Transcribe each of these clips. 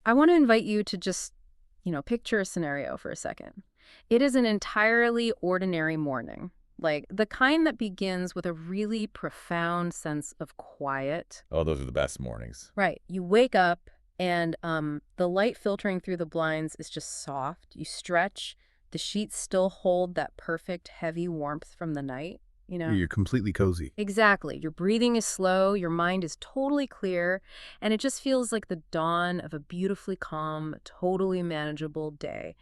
I want to invite you to just, picture a scenario for a second. It is an entirely ordinary morning, like the kind that begins with a really profound sense of quiet. Oh, those are the best mornings. Right. You wake up and the light filtering through the blinds is just soft. You stretch. The sheets still hold that perfect heavy warmth from the night, you know? You're completely cozy. Exactly. Your breathing is slow, your mind is totally clear, and it just feels like the dawn of a beautifully calm, totally manageable day.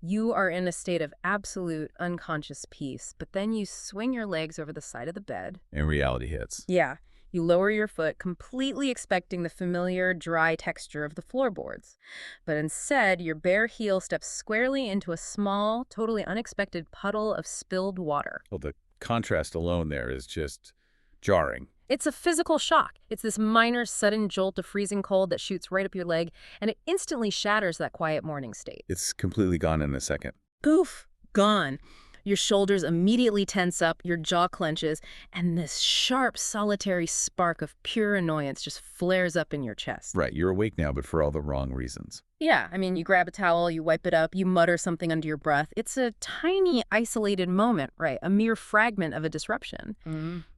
You are in a state of absolute unconscious peace, but then you swing your legs over the side of the bed. And reality hits. Yeah. You lower your foot, completely expecting the familiar, dry texture of the floorboards. But instead, your bare heel steps squarely into a small, totally unexpected puddle of spilled water. Well, the contrast alone there is just jarring. It's a physical shock. It's this minor, sudden jolt of freezing cold that shoots right up your leg, and it instantly shatters that quiet morning state. It's completely gone in a second. Poof, gone. Your shoulders immediately tense up, your jaw clenches, and this sharp, solitary spark of pure annoyance just flares up in your chest. Right, you're awake now, but for all the wrong reasons. Yeah, I mean, you grab a towel, you wipe it up, you mutter something under your breath. It's a tiny, isolated moment, right? A mere fragment of a disruption.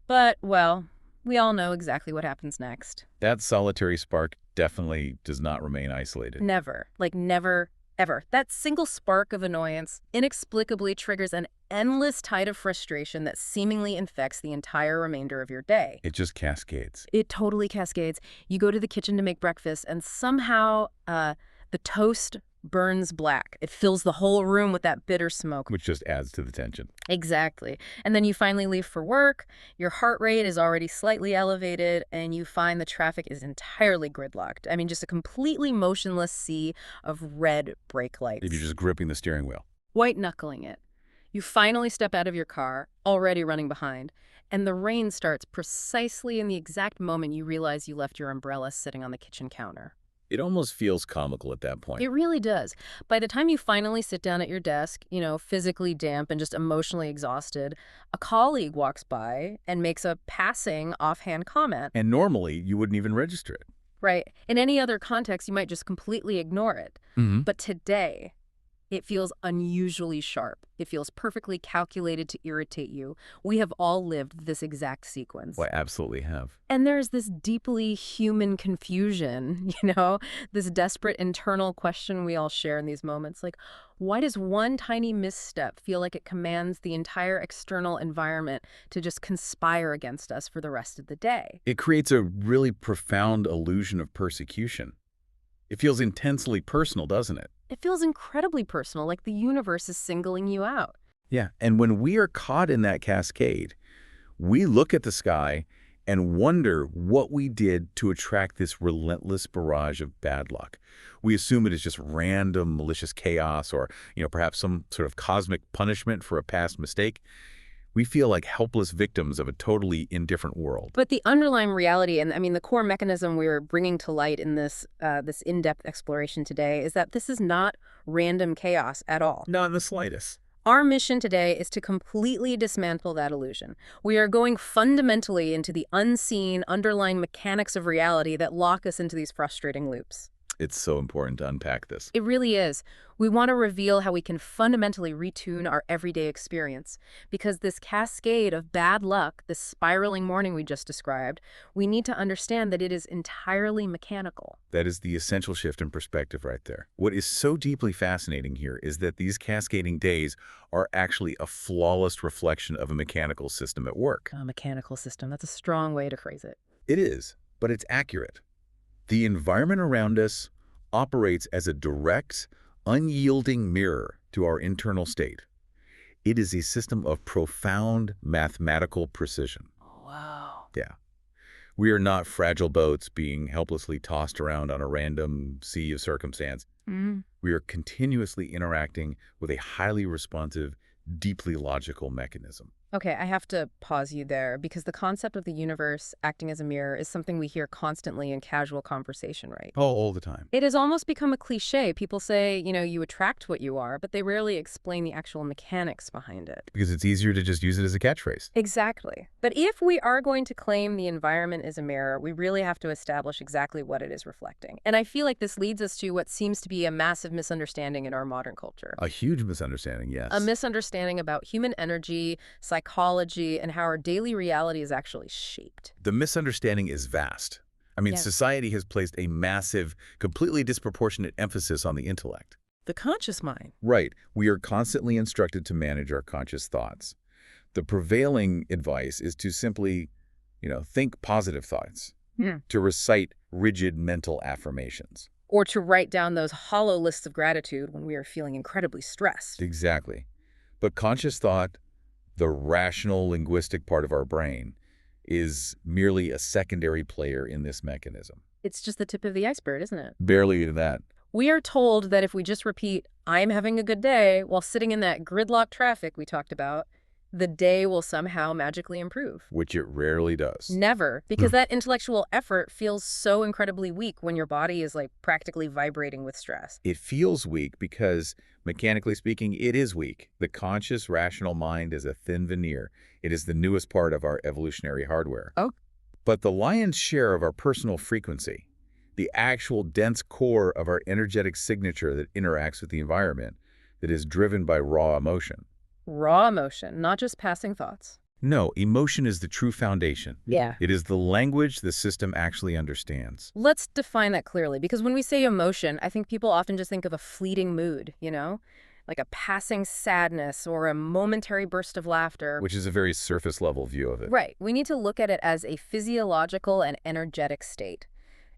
But, well, we all know exactly what happens next. That solitary spark definitely does not remain isolated. Never, like never, ever. That single spark of annoyance inexplicably triggers an endless tide of frustration that seemingly infects the entire remainder of your day. It just cascades. It totally cascades. You go to the kitchen to make breakfast, and somehow the toast burns black. It fills the whole room with that bitter smoke. Which just adds to the tension. Exactly. And then you finally leave for work, your heart rate is already slightly elevated, and you find the traffic is entirely gridlocked. I mean, just a completely motionless sea of red brake lights. If you're just gripping the steering wheel. White-knuckling it. You finally step out of your car, already running behind, and the rain starts precisely in the exact moment you realize you left your umbrella sitting on the kitchen counter. It almost feels comical at that point. It really does. By the time you finally sit down at your desk, physically damp and just emotionally exhausted, a colleague walks by and makes a passing offhand comment. And normally, you wouldn't even register it. Right. In any other context, you might just completely ignore it. But today, it feels unusually sharp. It feels perfectly calculated to irritate you. We have all lived this exact sequence. Well, I absolutely have. And there's this deeply human confusion, this desperate internal question we all share in these moments. Like, why does one tiny misstep feel like it commands the entire external environment to just conspire against us for the rest of the day? It creates a really profound illusion of persecution. It feels intensely personal, doesn't it? It feels incredibly personal, like the universe is singling you out. Yeah, and when we are caught in that cascade, we look at the sky and wonder what we did to attract this relentless barrage of bad luck. We assume it is just random, malicious chaos or, perhaps some sort of cosmic punishment for a past mistake. We feel like helpless victims of a totally indifferent world. But the underlying reality, and I mean the core mechanism we're bringing to light in this in-depth exploration today, is that this is not random chaos at all. Not in the slightest. Our mission today is to completely dismantle that illusion. We are going fundamentally into the unseen, underlying mechanics of reality that lock us into these frustrating loops. It's so important to unpack this. It really is. We want to reveal how we can fundamentally retune our everyday experience. Because this cascade of bad luck, this spiraling morning we just described, we need to understand that it is entirely mechanical. That is the essential shift in perspective right there. What is so deeply fascinating here is that these cascading days are actually a flawless reflection of a mechanical system at work. A mechanical system, that's a strong way to phrase it. It is, but it's accurate. The environment around us operates as a direct, unyielding mirror to our internal state. It is a system of profound mathematical precision. Wow. Yeah. We are not fragile boats being helplessly tossed around on a random sea of circumstance. We are continuously interacting with a highly responsive, deeply logical mechanism. Okay, I have to pause you there because the concept of the universe acting as a mirror is something we hear constantly in casual conversation, right? Oh, all the time. It has almost become a cliche. People say, you attract what you are, but they rarely explain the actual mechanics behind it. Because it's easier to just use it as a catchphrase. Exactly. But if we are going to claim the environment is a mirror, we really have to establish exactly what it is reflecting. And I feel like this leads us to what seems to be a massive misunderstanding in our modern culture. A huge misunderstanding, A yes. misunderstanding about human energy, psychology, and how our daily reality is actually shaped. The misunderstanding is vast. I mean, Yes. society has placed a massive, completely disproportionate emphasis on the intellect. The conscious mind. Right. We are constantly instructed to manage our conscious thoughts. The prevailing advice is to simply, think positive thoughts, Hmm. to recite rigid mental affirmations. Or to write down those hollow lists of gratitude when we are feeling incredibly stressed. Exactly. But conscious thought, the rational linguistic part of our brain, is merely a secondary player in this mechanism. It's just the tip of the iceberg, isn't it? Barely that. We are told that if we just repeat, I'm having a good day, while sitting in that gridlock traffic we talked about, the day will somehow magically improve. Which it rarely does. Never, because that intellectual effort feels so incredibly weak when your body is like practically vibrating with stress. It feels weak because, mechanically speaking, it is weak. The conscious, rational mind is a thin veneer. It is the newest part of our evolutionary hardware. Oh. But the lion's share of our personal frequency, the actual dense core of our energetic signature that interacts with the environment, that is driven by raw emotion. Raw emotion, not just passing thoughts. No, emotion is the true foundation. Yeah. It is the language the system actually understands. Let's define that clearly, because when we say emotion, I think people often just think of a fleeting mood, like a passing sadness or a momentary burst of laughter. Which is a very surface-level view of it. Right. We need to look at it as a physiological and energetic state.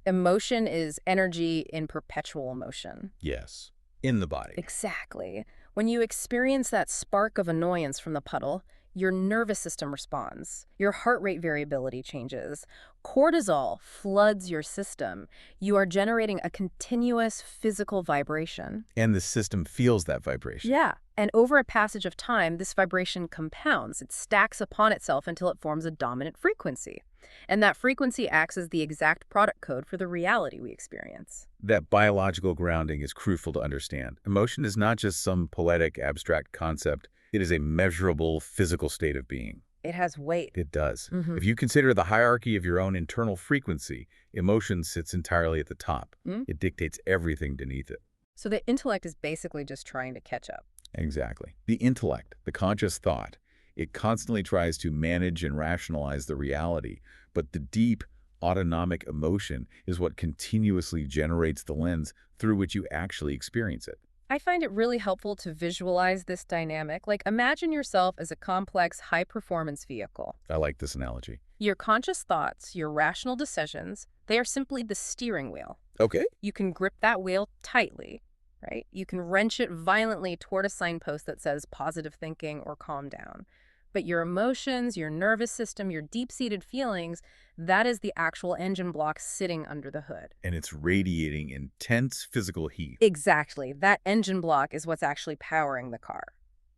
Emotion is energy in perpetual motion. Yes. In the body. Exactly. When you experience that spark of annoyance from the puddle, your nervous system responds. Your heart rate variability changes. Cortisol floods your system. You are generating a continuous physical vibration. And the system feels that vibration. Yeah. And over a passage of time, this vibration compounds. It stacks upon itself until it forms a dominant frequency. And that frequency acts as the exact product code for the reality we experience. That biological grounding is crucial to understand. Emotion is not just some poetic, abstract concept. It is a measurable physical state of being. It has weight. It does. Mhm. If you consider the hierarchy of your own internal frequency, emotion sits entirely at the top. It dictates everything beneath it. So the intellect is basically just trying to catch up. Exactly. The intellect, the conscious thought, it constantly tries to manage and rationalize the reality, but the deep, autonomic emotion is what continuously generates the lens through which you actually experience it. I find it really helpful to visualize this dynamic. Like, imagine yourself as a complex, high-performance vehicle. I like this analogy. Your conscious thoughts, your rational decisions, they are simply the steering wheel. Okay. You can grip that wheel tightly, right? You can wrench it violently toward a signpost that says positive thinking or calm down. But your emotions, your nervous system, your deep-seated feelings, that is the actual engine block sitting under the hood. And it's radiating intense physical heat. Exactly. That engine block is what's actually powering the car.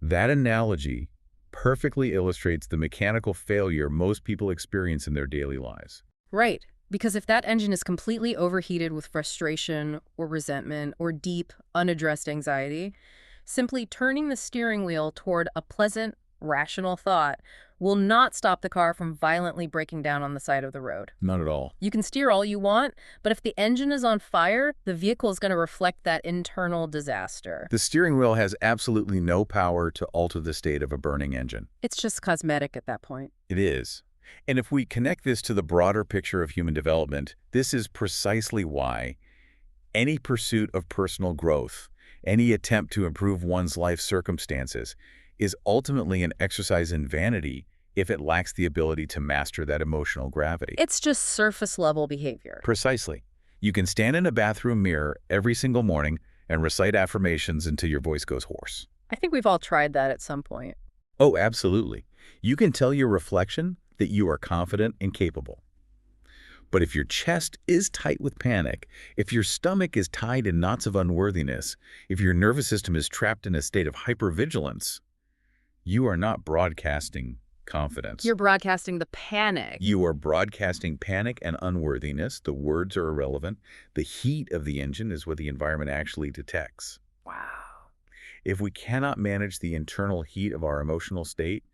That analogy perfectly illustrates the mechanical failure most people experience in their daily lives. Right. Because if that engine is completely overheated with frustration or resentment or deep, unaddressed anxiety, simply turning the steering wheel toward a pleasant, rational thought will not stop the car from violently breaking down on the side of the road. Not at all. You can steer all you want, but if the engine is on fire, the vehicle is going to reflect that internal disaster. The steering wheel has absolutely no power to alter the state of a burning engine. It's just cosmetic at that point. It is. And if we connect this to the broader picture of human development, this is precisely why any pursuit of personal growth, any attempt to improve one's life circumstances, is ultimately an exercise in vanity if it lacks the ability to master that emotional gravity. It's just surface-level behavior. Precisely. You can stand in a bathroom mirror every single morning and recite affirmations until your voice goes hoarse. I think we've all tried that at some point. Oh, absolutely. You can tell your reflection that you are confident and capable. But if your chest is tight with panic, if your stomach is tied in knots of unworthiness, if your nervous system is trapped in a state of hypervigilance, you are not broadcasting confidence. You're broadcasting the panic. You are broadcasting panic and unworthiness. The words are irrelevant. The heat of the engine is what the environment actually detects. Wow. If we cannot manage the internal heat of our emotional state,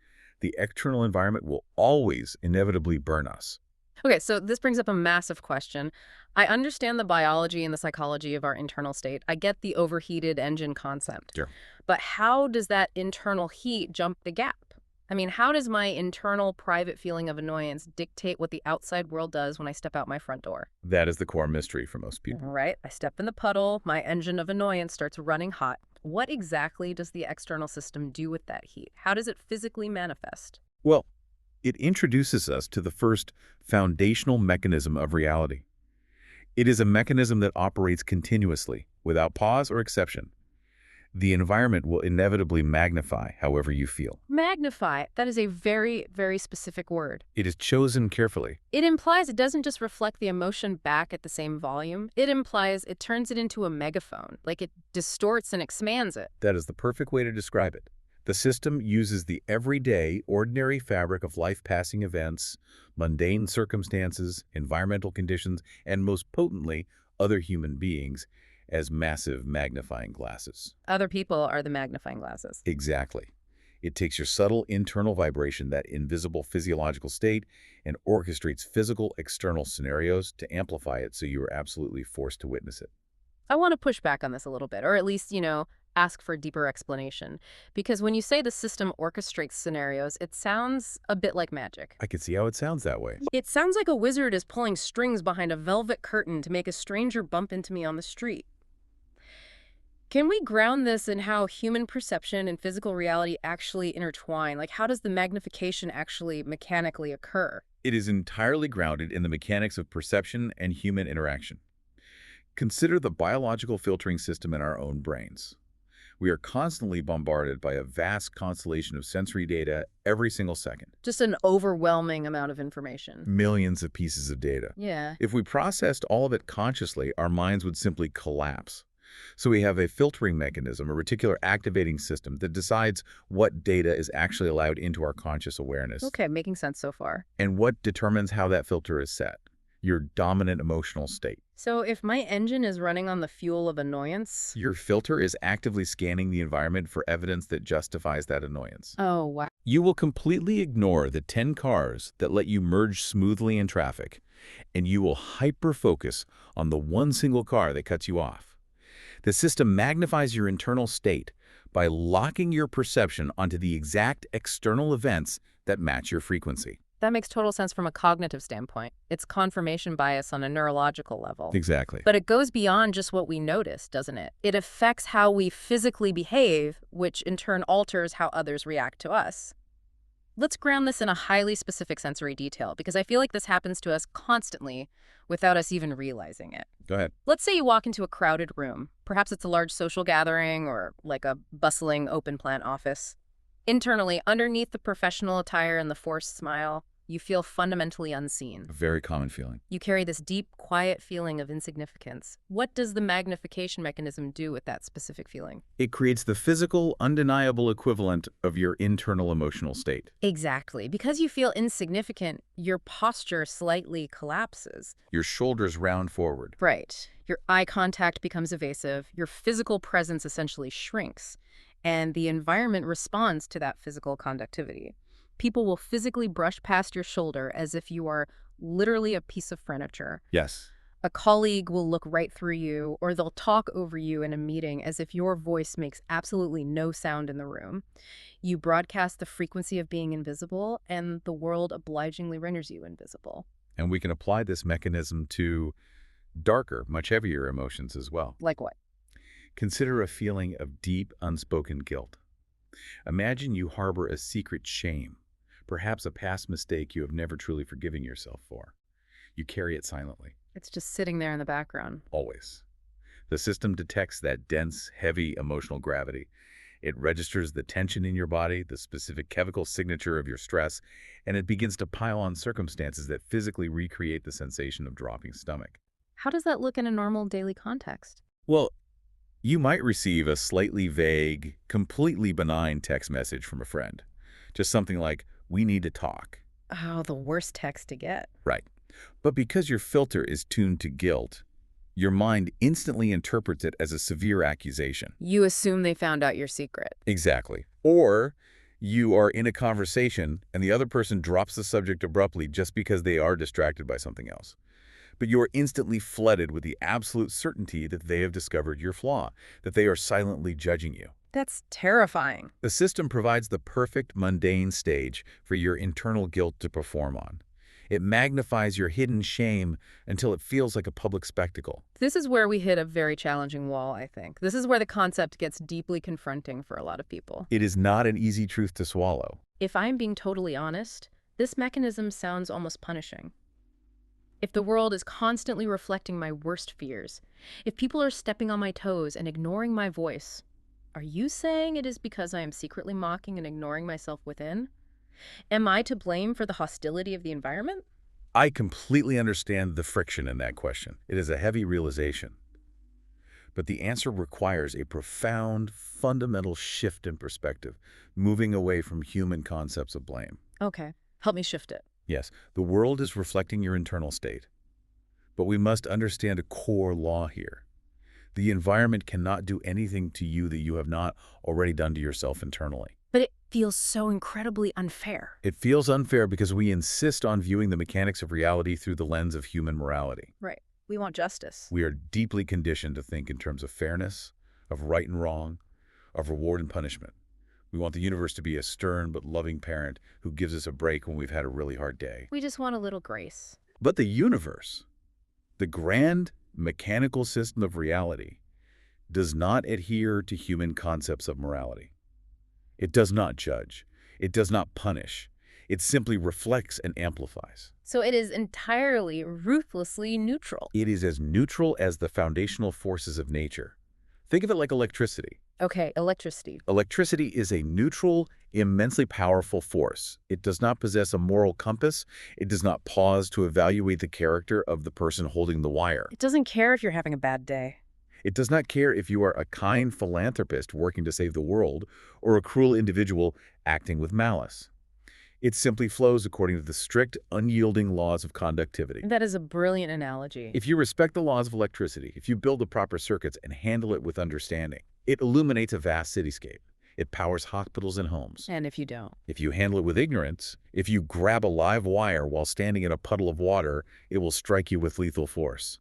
the external environment will always inevitably burn us. Okay, so this brings up a massive question. I understand the biology and the psychology of our internal state. I get the overheated engine concept. Sure. But how does that internal heat jump the gap? I mean, how does my internal private feeling of annoyance dictate what the outside world does when I step out my front door? That is the core mystery for most people. Right? I step in the puddle, my engine of annoyance starts running hot. What exactly does the external system do with that heat? How does it physically manifest? Well, it introduces us to the first foundational mechanism of reality. It is a mechanism that operates continuously, without pause or exception. The environment will inevitably magnify however you feel. Magnify. That is a very, very specific word. It is chosen carefully. It implies it doesn't just reflect the emotion back at the same volume. It implies it turns it into a megaphone, like it distorts and expands it. That is the perfect way to describe it. The system uses the everyday, ordinary fabric of life-passing events, mundane circumstances, environmental conditions, and most potently, other human beings, as massive magnifying glasses. Other people are the magnifying glasses. Exactly. It takes your subtle internal vibration, that invisible physiological state, and orchestrates physical external scenarios to amplify it so you are absolutely forced to witness it. I want to push back on this a little bit, or at least, ask for a deeper explanation. Because when you say the system orchestrates scenarios, it sounds a bit like magic. I can see how it sounds that way. It sounds like a wizard is pulling strings behind a velvet curtain to make a stranger bump into me on the street. Can we ground this in how human perception and physical reality actually intertwine? Like, how does the magnification actually mechanically occur? It is entirely grounded in the mechanics of perception and human interaction. Consider the biological filtering system in our own brains. We are constantly bombarded by a vast constellation of sensory data every single second. Just an overwhelming amount of information. Millions of pieces of data. Yeah. If we processed all of it consciously, our minds would simply collapse. So we have a filtering mechanism, a reticular activating system that decides what data is actually allowed into our conscious awareness. Okay, making sense so far. And what determines how that filter is set? Your dominant emotional state. So if my engine is running on the fuel of annoyance... Your filter is actively scanning the environment for evidence that justifies that annoyance. Oh, wow. You will completely ignore the 10 cars that let you merge smoothly in traffic, and you will hyper-focus on the one single car that cuts you off. The system magnifies your internal state by locking your perception onto the exact external events that match your frequency. That makes total sense from a cognitive standpoint. It's confirmation bias on a neurological level. Exactly. But it goes beyond just what we notice, doesn't it? It affects how we physically behave, which in turn alters how others react to us. Let's ground this in a highly specific sensory detail, because I feel like this happens to us constantly without us even realizing it. Go ahead. Let's say you walk into a crowded room. Perhaps it's a large social gathering or like a bustling open plan office. Internally, underneath the professional attire and the forced smile, you feel fundamentally unseen. A very common feeling. You carry this deep, quiet feeling of insignificance. What does the magnification mechanism do with that specific feeling? It creates the physical, undeniable equivalent of your internal emotional state. Exactly. Because you feel insignificant, your posture slightly collapses. Your shoulders round forward. Right. Your eye contact becomes evasive. Your physical presence essentially shrinks. And the environment responds to that physical conductivity. People will physically brush past your shoulder as if you are literally a piece of furniture. Yes. A colleague will look right through you, or they'll talk over you in a meeting as if your voice makes absolutely no sound in the room. You broadcast the frequency of being invisible, and the world obligingly renders you invisible. And we can apply this mechanism to darker, much heavier emotions as well. Like what? Consider a feeling of deep, unspoken guilt. Imagine you harbor a secret shame, perhaps a past mistake you have never truly forgiven yourself for. You carry it silently. It's just sitting there in the background. Always. The system detects that dense, heavy emotional gravity. It registers the tension in your body, the specific chemical signature of your stress, and it begins to pile on circumstances that physically recreate the sensation of dropping stomach. How does that look in a normal daily context? Well, you might receive a slightly vague, completely benign text message from a friend. Just something like, We need to talk. Oh, the worst text to get. Right. But because your filter is tuned to guilt, your mind instantly interprets it as a severe accusation. You assume they found out your secret. Exactly. Or you are in a conversation and the other person drops the subject abruptly just because they are distracted by something else. But you are instantly flooded with the absolute certainty that they have discovered your flaw, that they are silently judging you. That's terrifying. The system provides the perfect mundane stage for your internal guilt to perform on. It magnifies your hidden shame until it feels like a public spectacle. This is where we hit a very challenging wall, I think. This is where the concept gets deeply confronting for a lot of people. It is not an easy truth to swallow. If I'm being totally honest, this mechanism sounds almost punishing. If the world is constantly reflecting my worst fears, if people are stepping on my toes and ignoring my voice, are you saying it is because I am secretly mocking and ignoring myself within? Am I to blame for the hostility of the environment? I completely understand the friction in that question. It is a heavy realization. But the answer requires a profound, fundamental shift in perspective, moving away from human concepts of blame. Okay, help me shift it. Yes, the world is reflecting your internal state. But we must understand a core law here. The environment cannot do anything to you that you have not already done to yourself internally. But it feels so incredibly unfair. It feels unfair because we insist on viewing the mechanics of reality through the lens of human morality. Right. We want justice. We are deeply conditioned to think in terms of fairness, of right and wrong, of reward and punishment. We want the universe to be a stern but loving parent who gives us a break when we've had a really hard day. We just want a little grace. But the universe, the grand mechanical system of reality, does not adhere to human concepts of morality. It does not judge. It does not punish. It simply reflects and amplifies. So it is entirely, ruthlessly neutral. It is as neutral as the foundational forces of nature. Think of it like electricity. Okay, electricity. Electricity is a neutral, immensely powerful force. It does not possess a moral compass. It does not pause to evaluate the character of the person holding the wire. It doesn't care if you're having a bad day. It does not care if you are a kind philanthropist working to save the world or a cruel individual acting with malice. It simply flows according to the strict, unyielding laws of conductivity. That is a brilliant analogy. If you respect the laws of electricity, if you build the proper circuits and handle it with understanding, it illuminates a vast cityscape. It powers hospitals and homes. And if you don't? If you handle it with ignorance, if you grab a live wire while standing in a puddle of water, it will strike you with lethal force.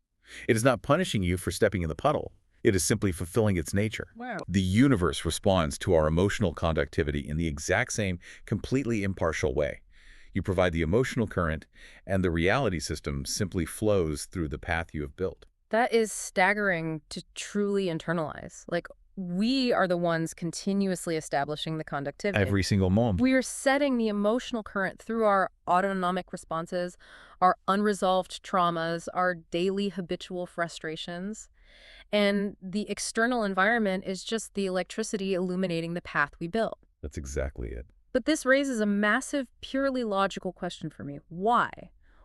It is not punishing you for stepping in the puddle. It is simply fulfilling its nature. Wow. The universe responds to our emotional conductivity in the exact same, completely impartial way. You provide the emotional current, and the reality system simply flows through the path you have built. That is staggering to truly internalize. Like, we are the ones continuously establishing the conductivity. Every single moment. We are setting the emotional current through our autonomic responses, our unresolved traumas, our daily habitual frustrations. And the external environment is just the electricity illuminating the path we built. That's exactly it. But this raises a massive, purely logical question for me. Why?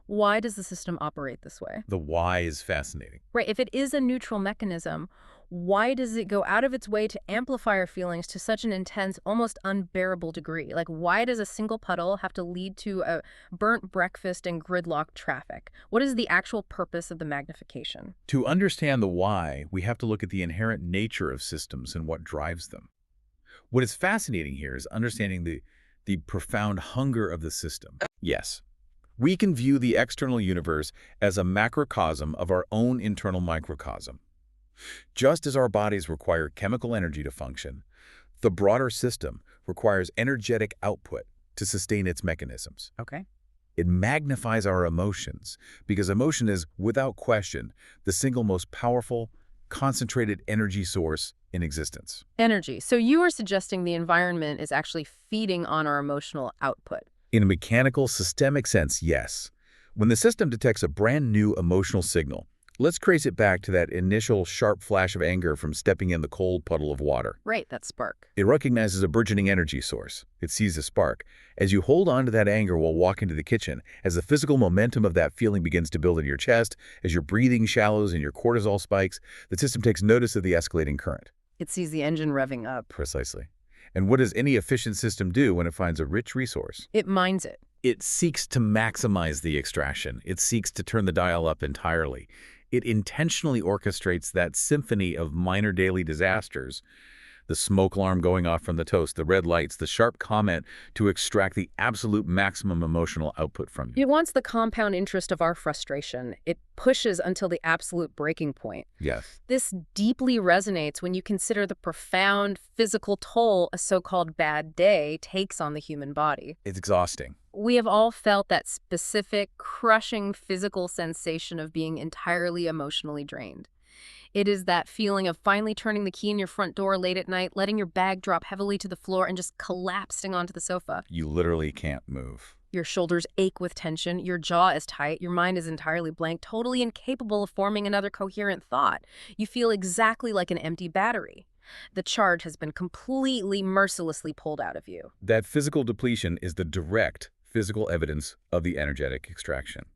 Why does the system operate this way? The why is fascinating. Right, if it is a neutral mechanism, why does it go out of its way to amplify our feelings to such an intense, almost unbearable degree? Like, why does a single puddle have to lead to a burnt breakfast and gridlocked traffic? What is the actual purpose of the magnification? To understand the why, we have to look at the inherent nature of systems and what drives them. What is fascinating here is understanding the profound hunger of the system. Yes, we can view the external universe as a macrocosm of our own internal microcosm. Just as our bodies require chemical energy to function, the broader system requires energetic output to sustain its mechanisms. Okay. It magnifies our emotions because emotion is, without question, the single most powerful, concentrated energy source in existence. Energy. So you are suggesting the environment is actually feeding on our emotional output. In a mechanical, systemic sense, yes. When the system detects a brand new emotional signal, let's trace it back to that initial sharp flash of anger from stepping in the cold puddle of water. Right, that spark. It recognizes a burgeoning energy source. It sees a spark. As you hold on to that anger while walking to the kitchen, as the physical momentum of that feeling begins to build in your chest, as your breathing shallows and your cortisol spikes, the system takes notice of the escalating current. It sees the engine revving up. Precisely. And what does any efficient system do when it finds a rich resource? It mines it. It seeks to maximize the extraction. It seeks to turn the dial up entirely. It intentionally orchestrates that symphony of minor daily disasters, the smoke alarm going off from the toast, the red lights, the sharp comment, to extract the absolute maximum emotional output from you. It wants the compound interest of our frustration. It pushes until the absolute breaking point. Yes. This deeply resonates when you consider the profound physical toll a so-called bad day takes on the human body. It's exhausting. We have all felt that specific, crushing physical sensation of being entirely emotionally drained. It is that feeling of finally turning the key in your front door late at night, letting your bag drop heavily to the floor, and just collapsing onto the sofa. You literally can't move. Your shoulders ache with tension, your jaw is tight, your mind is entirely blank, totally incapable of forming another coherent thought. You feel exactly like an empty battery. The charge has been completely, mercilessly pulled out of you. That physical depletion is the direct physical evidence of the energetic extraction.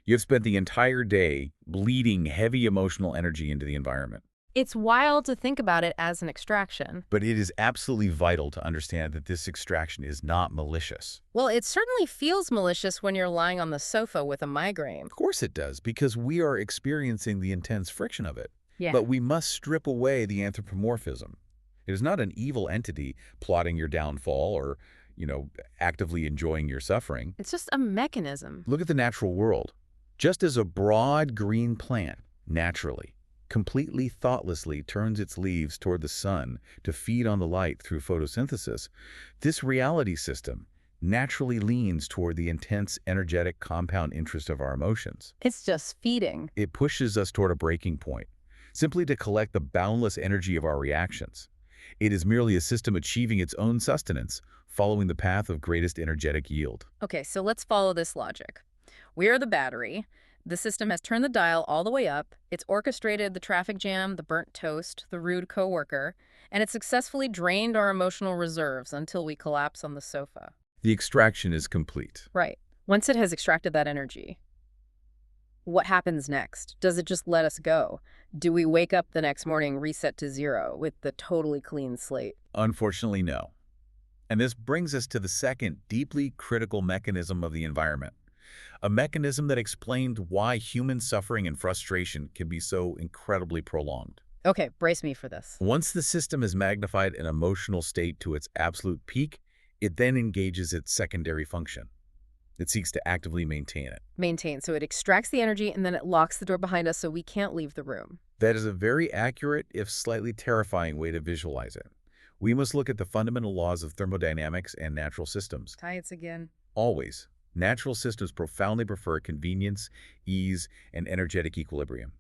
You've spent the entire day bleeding heavy emotional energy into the environment. It's wild to think about it as an extraction. But it is absolutely vital to understand that this extraction is not malicious. Well, it certainly feels malicious when you're lying on the sofa with a migraine. Of course it does, because we are experiencing the intense friction of it. Yeah. But we must strip away the anthropomorphism. It is not an evil entity plotting your downfall or, actively enjoying your suffering. It's just a mechanism. Look at the natural world. Just as a broad green plant, naturally, completely thoughtlessly turns its leaves toward the sun to feed on the light through photosynthesis, this reality system naturally leans toward the intense, energetic compound interest of our emotions. It's just feeding. It pushes us toward a breaking point, simply to collect the boundless energy of our reactions. It is merely a system achieving its own sustenance, following the path of greatest energetic yield. Okay, so let's follow this logic. We are the battery. The system has turned the dial all the way up. It's orchestrated the traffic jam, the burnt toast, the rude coworker, and it successfully drained our emotional reserves until we collapse on the sofa. The extraction is complete. Right. Once it has extracted that energy, what happens next? Does it just let us go? Do we wake up the next morning reset to zero with the totally clean slate? Unfortunately, no. And this brings us to the second deeply critical mechanism of the environment. A mechanism that explained why human suffering and frustration can be so incredibly prolonged. Okay, brace me for this. Once the system has magnified an emotional state to its absolute peak, it then engages its secondary function. It seeks to actively maintain it. Maintain. So it extracts the energy and then it locks the door behind us so we can't leave the room. That is a very accurate, if slightly terrifying way to visualize it. We must look at the fundamental laws of thermodynamics and natural systems. Science again. Always. Natural systems profoundly prefer convenience, ease, and energetic equilibrium.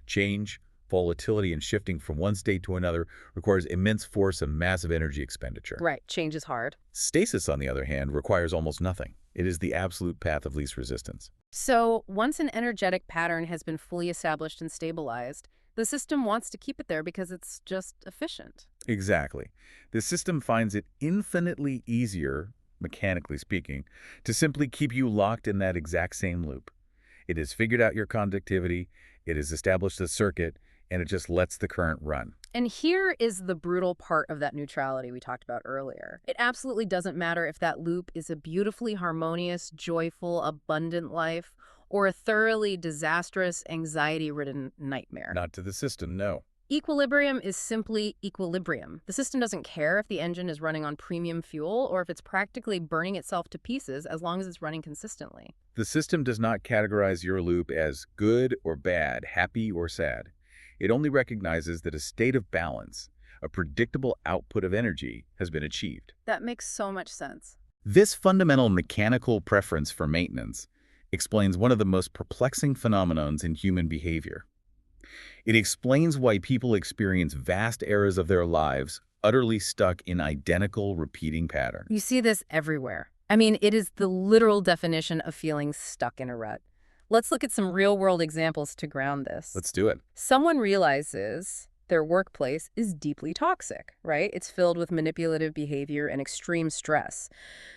Change, volatility, and shifting from one state to another requires immense force and massive energy expenditure. Right, change is hard. Stasis, on the other hand, requires almost nothing. It is the absolute path of least resistance. So once an energetic pattern has been fully established and stabilized, the system wants to keep it there because it's just efficient. Exactly. The system finds it infinitely easier, mechanically speaking, to simply keep you locked in that exact same loop. It has figured out your conductivity, it has established a circuit, and it just lets the current run. And here is the brutal part of that neutrality we talked about earlier. It absolutely doesn't matter if that loop is a beautifully harmonious, joyful, abundant life, or a thoroughly disastrous, anxiety-ridden nightmare. Not to the system, no. Equilibrium is simply equilibrium. The system doesn't care if the engine is running on premium fuel or if it's practically burning itself to pieces as long as it's running consistently. The system does not categorize your loop as good or bad, happy or sad. It only recognizes that a state of balance, a predictable output of energy, has been achieved. That makes so much sense. This fundamental mechanical preference for maintenance explains one of the most perplexing phenomenons in human behavior. It explains why people experience vast eras of their lives utterly stuck in identical repeating patterns. You see this everywhere. I mean, it is the literal definition of feeling stuck in a rut. Let's look at some real-world examples to ground this. Let's do it. Someone realizes their workplace is deeply toxic, right? It's filled with manipulative behavior and extreme stress.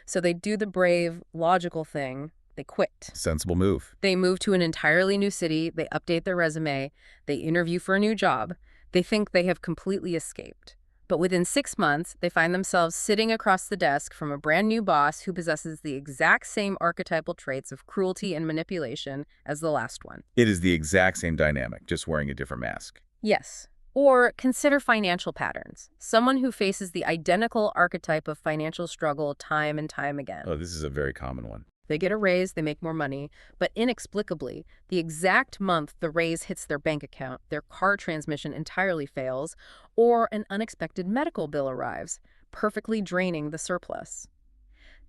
So they do the brave, logical thing. They quit. Sensible move. They move to an entirely new city. They update their resume. They interview for a new job. They think they have completely escaped. But within 6 months, they find themselves sitting across the desk from a brand new boss who possesses the exact same archetypal traits of cruelty and manipulation as the last one. It is the exact same dynamic, just wearing a different mask. Yes. Or consider financial patterns. Someone who faces the identical archetype of financial struggle time and time again. Oh, this is a very common one. They get a raise, they make more money, but inexplicably, the exact month the raise hits their bank account, their car transmission entirely fails, or an unexpected medical bill arrives, perfectly draining the surplus.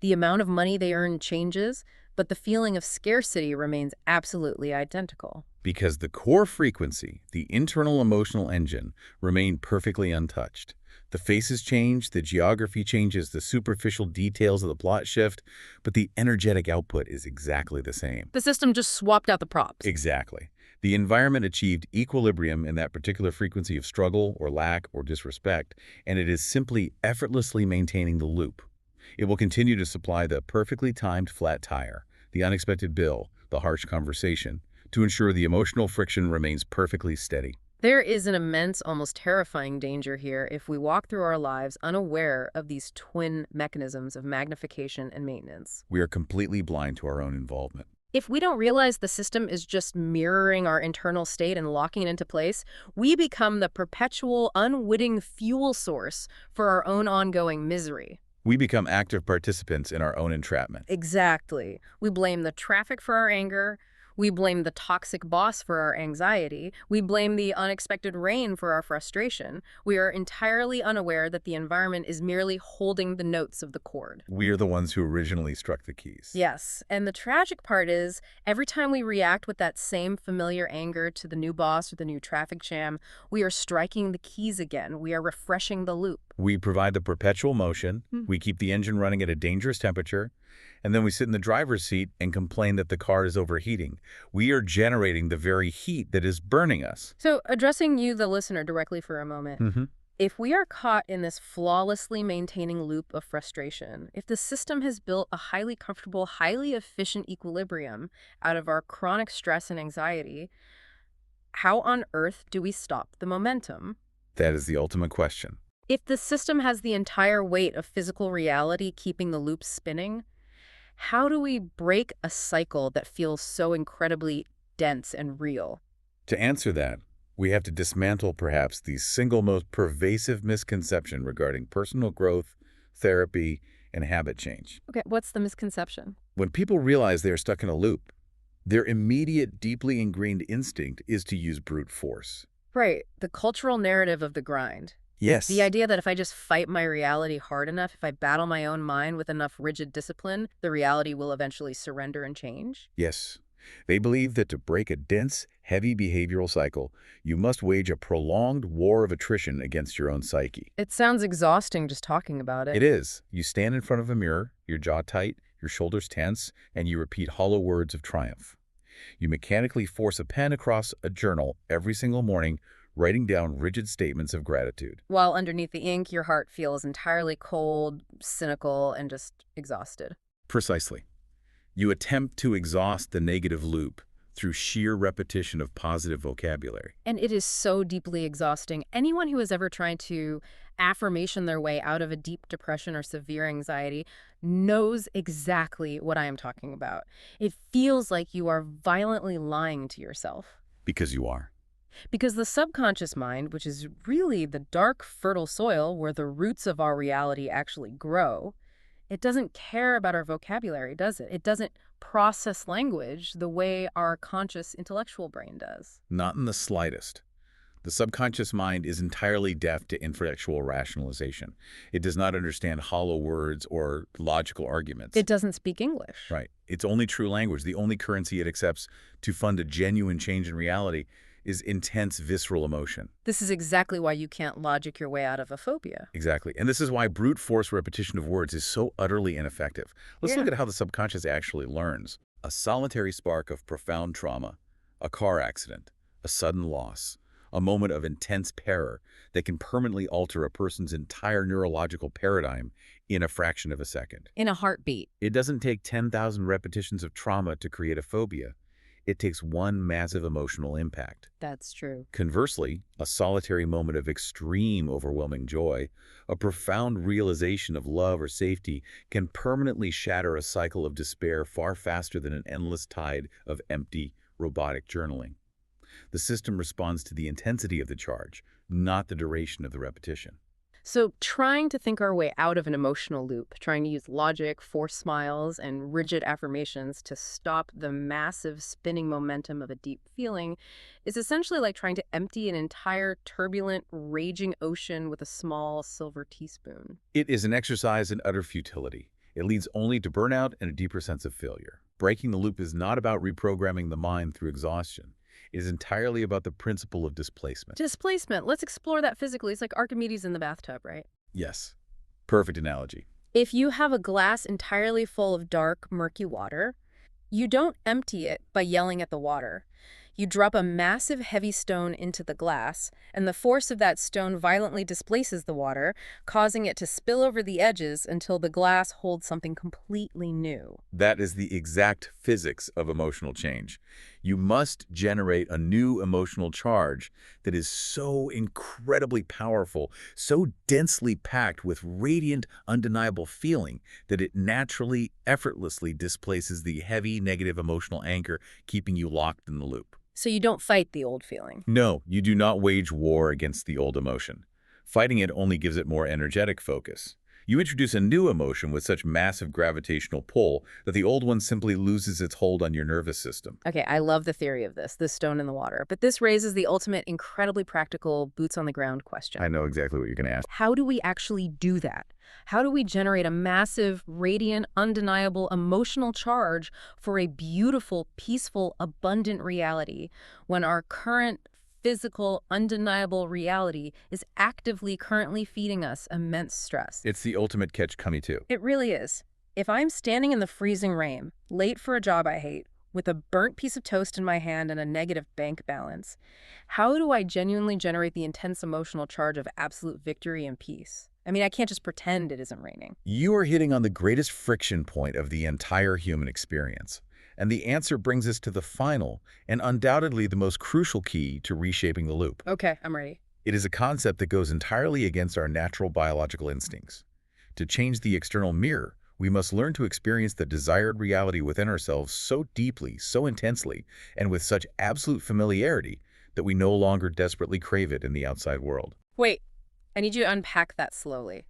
The amount of money they earn changes, but the feeling of scarcity remains absolutely identical. Because the core frequency, the internal emotional engine, remain perfectly untouched. The faces change, the geography changes, the superficial details of the plot shift, but the energetic output is exactly the same. The system just swapped out the props. Exactly. The environment achieved equilibrium in that particular frequency of struggle or lack or disrespect, and it is simply effortlessly maintaining the loop. It will continue to supply the perfectly timed flat tire, the unexpected bill, the harsh conversation, to ensure the emotional friction remains perfectly steady. There is an immense, almost terrifying danger here if we walk through our lives unaware of these twin mechanisms of magnification and maintenance. We are completely blind to our own involvement. If we don't realize the system is just mirroring our internal state and locking it into place, we become the perpetual, unwitting fuel source for our own ongoing misery. We become active participants in our own entrapment. Exactly. We blame the traffic for our anger. We blame the toxic boss for our anxiety. We blame the unexpected rain for our frustration. We are entirely unaware that the environment is merely holding the notes of the chord. We are the ones who originally struck the keys. Yes, and the tragic part is, every time we react with that same familiar anger to the new boss or the new traffic jam, we are striking the keys again. We are refreshing the loop. We provide the perpetual motion, we keep the engine running at a dangerous temperature, and then we sit in the driver's seat and complain that the car is overheating. We are generating the very heat that is burning us. So, addressing you, the listener, directly for a moment, if we are caught in this flawlessly maintaining loop of frustration, if the system has built a highly comfortable, highly efficient equilibrium out of our chronic stress and anxiety, how on earth do we stop the momentum? That is the ultimate question. If the system has the entire weight of physical reality keeping the loop spinning, how do we break a cycle that feels so incredibly dense and real? To answer that, we have to dismantle perhaps the single most pervasive misconception regarding personal growth, therapy, and habit change. Okay, what's the misconception? When people realize they are stuck in a loop, their immediate, deeply ingrained instinct is to use brute force. Right, the cultural narrative of the grind. Yes. The idea that if I just fight my reality hard enough, if I battle my own mind with enough rigid discipline, the reality will eventually surrender and change? Yes. They believe that to break a dense, heavy behavioral cycle, you must wage a prolonged war of attrition against your own psyche. It sounds exhausting just talking about it. It is. You stand in front of a mirror, your jaw tight, your shoulders tense, and you repeat hollow words of triumph. You mechanically force a pen across a journal every single morning, writing down rigid statements of gratitude. While underneath the ink, your heart feels entirely cold, cynical, and just exhausted. Precisely. You attempt to exhaust the negative loop through sheer repetition of positive vocabulary. And it is so deeply exhausting. Anyone who has ever tried to affirmation their way out of a deep depression or severe anxiety knows exactly what I am talking about. It feels like you are violently lying to yourself. Because you are. Because the subconscious mind, which is really the dark, fertile soil where the roots of our reality actually grow, it doesn't care about our vocabulary, does it? It doesn't process language the way our conscious intellectual brain does. Not in the slightest. The subconscious mind is entirely deaf to intellectual rationalization. It does not understand hollow words or logical arguments. It doesn't speak English. Right. Its only true language, the only currency it accepts to fund a genuine change in reality, is intense visceral emotion. This is exactly why you can't logic your way out of a phobia. Exactly. And this is why brute force repetition of words is so utterly ineffective. Let's Yeah. look at how the subconscious actually learns. A solitary spark of profound trauma, a car accident, a sudden loss, a moment of intense terror that can permanently alter a person's entire neurological paradigm in a fraction of a second. In a heartbeat. It doesn't take 10,000 repetitions of trauma to create a phobia. It takes one massive emotional impact. That's true. Conversely, a solitary moment of extreme overwhelming joy, a profound realization of love or safety, can permanently shatter a cycle of despair far faster than an endless tide of empty, robotic journaling. The system responds to the intensity of the charge, not the duration of the repetition. So, trying to think our way out of an emotional loop, trying to use logic, forced smiles, and rigid affirmations to stop the massive spinning momentum of a deep feeling is essentially like trying to empty an entire turbulent, raging ocean with a small silver teaspoon. It is an exercise in utter futility. It leads only to burnout and a deeper sense of failure. Breaking the loop is not about reprogramming the mind through exhaustion. It is entirely about the principle of displacement. Displacement, let's explore that physically. It's like Archimedes in the bathtub, right? Yes, perfect analogy. If you have a glass entirely full of dark, murky water, you don't empty it by yelling at the water. You drop a massive heavy stone into the glass, and the force of that stone violently displaces the water, causing it to spill over the edges until the glass holds something completely new. That is the exact physics of emotional change. You must generate a new emotional charge that is so incredibly powerful, so densely packed with radiant, undeniable feeling that it naturally, effortlessly displaces the heavy, negative emotional anchor keeping you locked in the loop. So you don't fight the old feeling. No, you do not wage war against the old emotion. Fighting it only gives it more energetic focus. You introduce a new emotion with such massive gravitational pull that the old one simply loses its hold on your nervous system. Okay, I love the theory of this stone in the water, but this raises the ultimate, incredibly practical, boots on the ground question. I know exactly what you're going to ask. How do we actually do that? How do we generate a massive, radiant, undeniable emotional charge for a beautiful, peaceful, abundant reality when our current physical, undeniable reality is actively currently feeding us immense stress? It's the ultimate catch-22. It really is. If I'm standing in the freezing rain, late for a job I hate, with a burnt piece of toast in my hand and a negative bank balance, how do I genuinely generate the intense emotional charge of absolute victory and peace? I mean, I can't just pretend it isn't raining. You are hitting on the greatest friction point of the entire human experience. And the answer brings us to the final and undoubtedly the most crucial key to reshaping the loop. Okay, I'm ready. It is a concept that goes entirely against our natural biological instincts. To change the external mirror, we must learn to experience the desired reality within ourselves so deeply, so intensely, and with such absolute familiarity that we no longer desperately crave it in the outside world. Wait, I need you to unpack that slowly.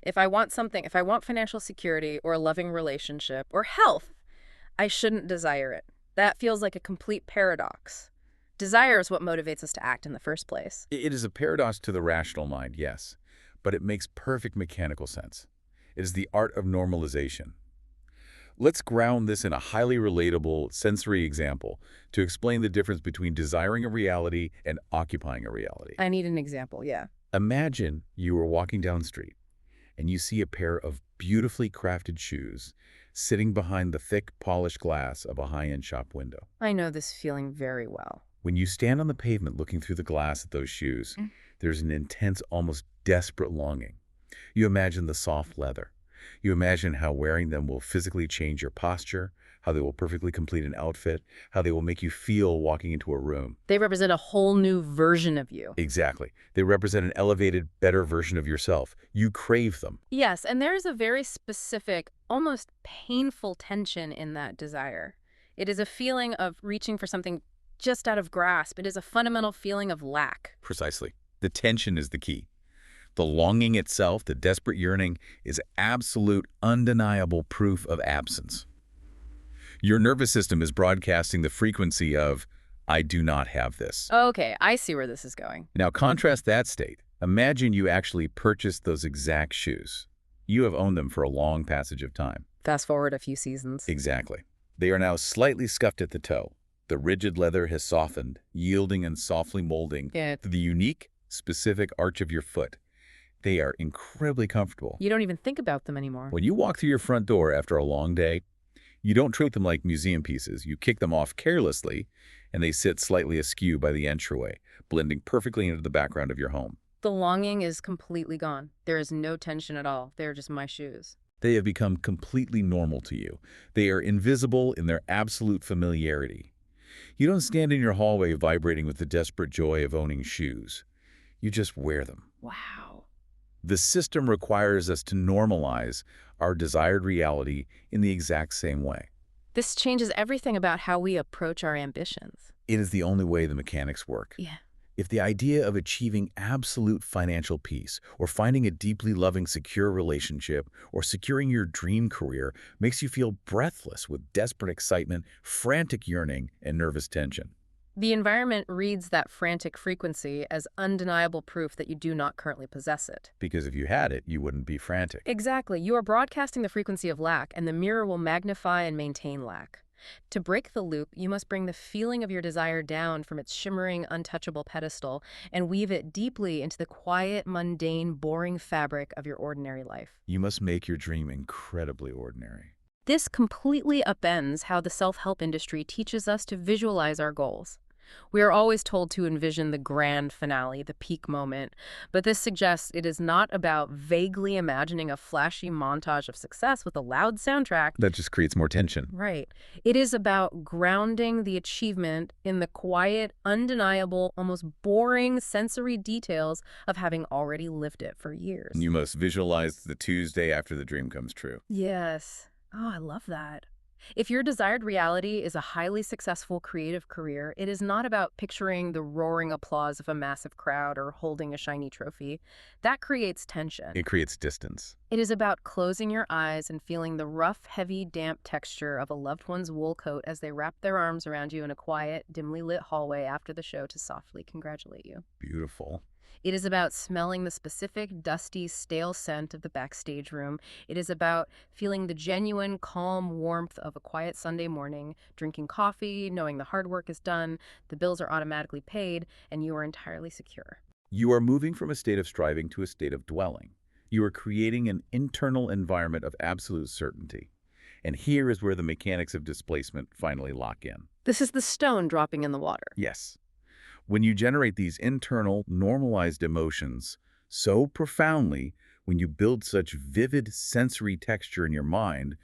If I want financial security or a loving relationship or health, I shouldn't desire it. That feels like a complete paradox. Desire is what motivates us to act in the first place. It is a paradox to the rational mind, yes, but it makes perfect mechanical sense. It is the art of normalization. Let's ground this in a highly relatable sensory example to explain the difference between desiring a reality and occupying a reality. I need an example, yeah. Imagine you are walking down the street and you see a pair of beautifully crafted shoes sitting behind the thick, polished glass of a high-end shop window. I know this feeling very well. When you stand on the pavement looking through the glass at those shoes, there's an intense, almost desperate longing. You imagine the soft leather. You imagine how wearing them will physically change your posture, how they will perfectly complete an outfit, how they will make you feel walking into a room. They represent a whole new version of you. Exactly. They represent an elevated, better version of yourself. You crave them. Yes, and there is a very specific, almost painful tension in that desire. It is a feeling of reaching for something just out of grasp. It is a fundamental feeling of lack. Precisely. The tension is the key. The longing itself, the desperate yearning, is absolute, undeniable proof of absence. Your nervous system is broadcasting the frequency of, I do not have this. Okay, I see where this is going. Now contrast that state. Imagine you actually purchased those exact shoes. You have owned them for a long passage of time. Fast forward a few seasons. Exactly. They are now slightly scuffed at the toe. The rigid leather has softened, yielding and softly molding to the unique, specific arch of your foot. They are incredibly comfortable. You don't even think about them anymore. When you walk through your front door after a long day, you don't treat them like museum pieces. You kick them off carelessly, and they sit slightly askew by the entryway, blending perfectly into the background of your home. The longing is completely gone. There is no tension at all. They're just my shoes. They have become completely normal to you. They are invisible in their absolute familiarity. You don't stand in your hallway vibrating with the desperate joy of owning shoes. You just wear them. Wow. The system requires us to normalize our desired reality in the exact same way. This changes everything about how we approach our ambitions. It is the only way the mechanics work. Yeah. If the idea of achieving absolute financial peace, or finding a deeply loving, secure relationship, or securing your dream career makes you feel breathless with desperate excitement, frantic yearning, and nervous tension. The environment reads that frantic frequency as undeniable proof that you do not currently possess it. Because if you had it, you wouldn't be frantic. Exactly. You are broadcasting the frequency of lack, and the mirror will magnify and maintain lack. To break the loop, you must bring the feeling of your desire down from its shimmering, untouchable pedestal and weave it deeply into the quiet, mundane, boring fabric of your ordinary life. You must make your dream incredibly ordinary. This completely upends how the self-help industry teaches us to visualize our goals. We are always told to envision the grand finale, the peak moment, but this suggests it is not about vaguely imagining a flashy montage of success with a loud soundtrack. That just creates more tension. Right. It is about grounding the achievement in the quiet, undeniable, almost boring sensory details of having already lived it for years. You must visualize the Tuesday after the dream comes true. Yes. Oh, I love that. If your desired reality is a highly successful creative career, it is not about picturing the roaring applause of a massive crowd or holding a shiny trophy. That creates tension. It creates distance. It is about closing your eyes and feeling the rough, heavy, damp texture of a loved one's wool coat as they wrap their arms around you in a quiet, dimly lit hallway after the show to softly congratulate you. Beautiful. It is about smelling the specific, dusty, stale scent of the backstage room. It is about feeling the genuine, calm warmth of a quiet Sunday morning, drinking coffee, knowing the hard work is done, the bills are automatically paid, and you are entirely secure. You are moving from a state of striving to a state of dwelling. You are creating an internal environment of absolute certainty. And here is where the mechanics of displacement finally lock in. This is the stone dropping in the water. Yes. When you generate these internal, normalized emotions so profoundly, when you build such vivid sensory texture in your mind,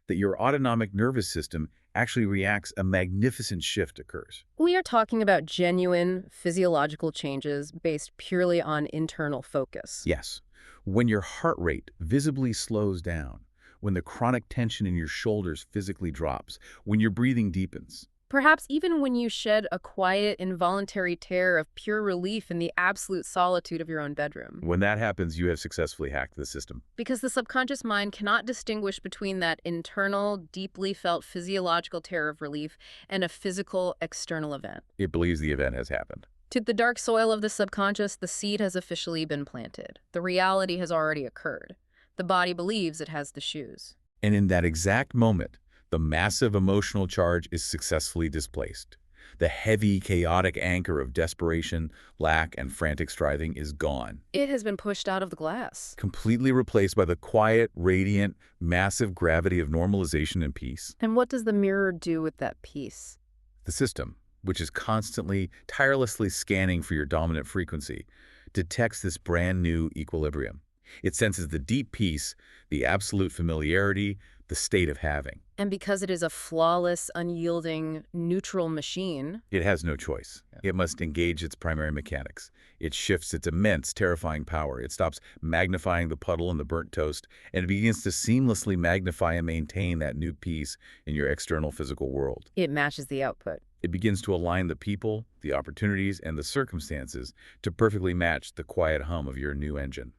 that your autonomic nervous system actually reacts, a magnificent shift occurs. We are talking about genuine physiological changes based purely on internal focus. Yes. When your heart rate visibly slows down, when the chronic tension in your shoulders physically drops, when your breathing deepens. Perhaps even when you shed a quiet, involuntary tear of pure relief in the absolute solitude of your own bedroom. When that happens, you have successfully hacked the system. Because the subconscious mind cannot distinguish between that internal, deeply felt physiological tear of relief and a physical, external event. It believes the event has happened. To the dark soil of the subconscious, the seed has officially been planted. The reality has already occurred. The body believes it has the shoes. And in that exact moment, the massive emotional charge is successfully displaced. The heavy, chaotic anchor of desperation, lack, and frantic striving is gone. It has been pushed out of the glass. Completely replaced by the quiet, radiant, massive gravity of normalization and peace. And what does the mirror do with that peace? The system, which is constantly, tirelessly scanning for your dominant frequency, detects this brand new equilibrium. It senses the deep peace, the absolute familiarity, the state of having. And because it is a flawless, unyielding, neutral machine, it has no choice. It must engage its primary mechanics. It shifts its immense, terrifying power. It stops magnifying the puddle and the burnt toast, and it begins to seamlessly magnify and maintain that new peace in your external physical world. it matches the output. It begins to align the people, the opportunities, and the circumstances to perfectly match the quiet hum of your new engine.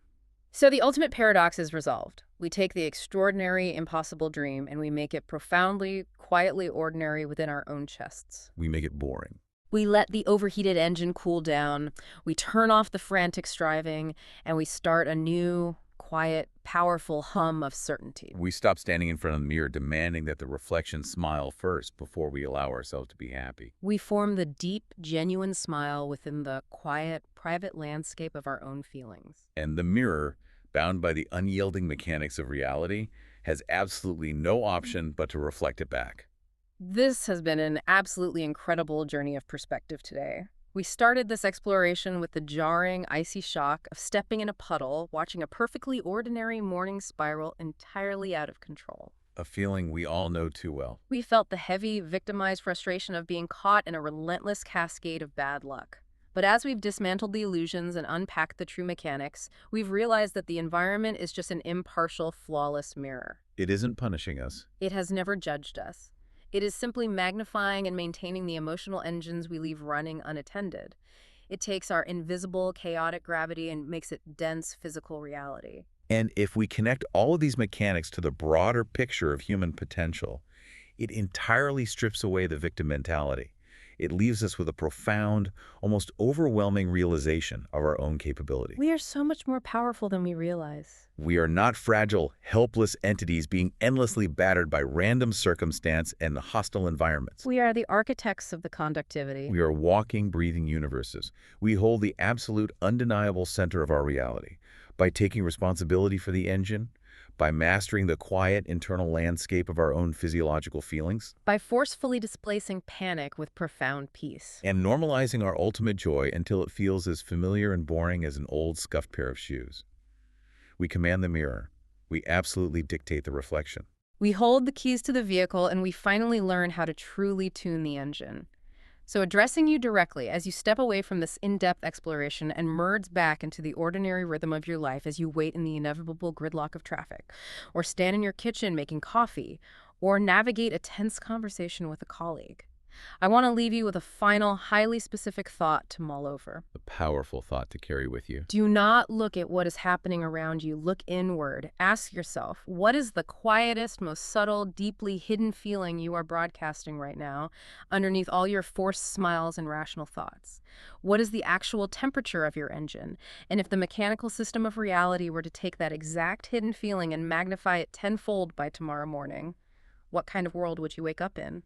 So the ultimate paradox is resolved. We take the extraordinary, impossible dream and we make it profoundly, quietly ordinary within our own chests. We make it boring. We let the overheated engine cool down, we turn off the frantic striving, and we start a new, quiet, powerful hum of certainty. We stop standing in front of the mirror demanding that the reflection smile first before we allow ourselves to be happy. We form the deep, genuine smile within the quiet, private landscape of our own feelings. And the mirror, bound by the unyielding mechanics of reality, has absolutely no option but to reflect it back. This has been an absolutely incredible journey of perspective today. We started this exploration with the jarring, icy shock of stepping in a puddle, watching a perfectly ordinary morning spiral entirely out of control. A feeling we all know too well. We felt the heavy, victimized frustration of being caught in a relentless cascade of bad luck. But as we've dismantled the illusions and unpacked the true mechanics, we've realized that the environment is just an impartial, flawless mirror. It isn't punishing us. It has never judged us. It is simply magnifying and maintaining the emotional engines we leave running unattended. It takes our invisible, chaotic gravity and makes it dense physical reality. And if we connect all of these mechanics to the broader picture of human potential, it entirely strips away the victim mentality. It leaves us with a profound, almost overwhelming realization of our own capability. We are so much more powerful than we realize. We are not fragile, helpless entities being endlessly battered by random circumstance and hostile environments. We are the architects of the conductivity. We are walking, breathing universes. We hold the absolute, undeniable center of our reality. By taking responsibility for the engine, by mastering the quiet internal landscape of our own physiological feelings, By forcefully displacing panic with profound peace. and normalizing our ultimate joy until it feels as familiar and boring as an old scuffed pair of shoes. We command the mirror. We absolutely dictate the reflection. We hold the keys to the vehicle and we finally learn how to truly tune the engine. So addressing you directly as you step away from this in-depth exploration and merge back into the ordinary rhythm of your life as you wait in the inevitable gridlock of traffic, or stand in your kitchen making coffee, or navigate a tense conversation with a colleague. I want to leave you with a final, highly specific thought to mull over. A powerful thought to carry with you. Do not look at what is happening around you. Look inward. Ask yourself, what is the quietest, most subtle, deeply hidden feeling you are broadcasting right now underneath all your forced smiles and rational thoughts? What is the actual temperature of your engine? And if the mechanical system of reality were to take that exact hidden feeling and magnify it tenfold by tomorrow morning, what kind of world would you wake up in?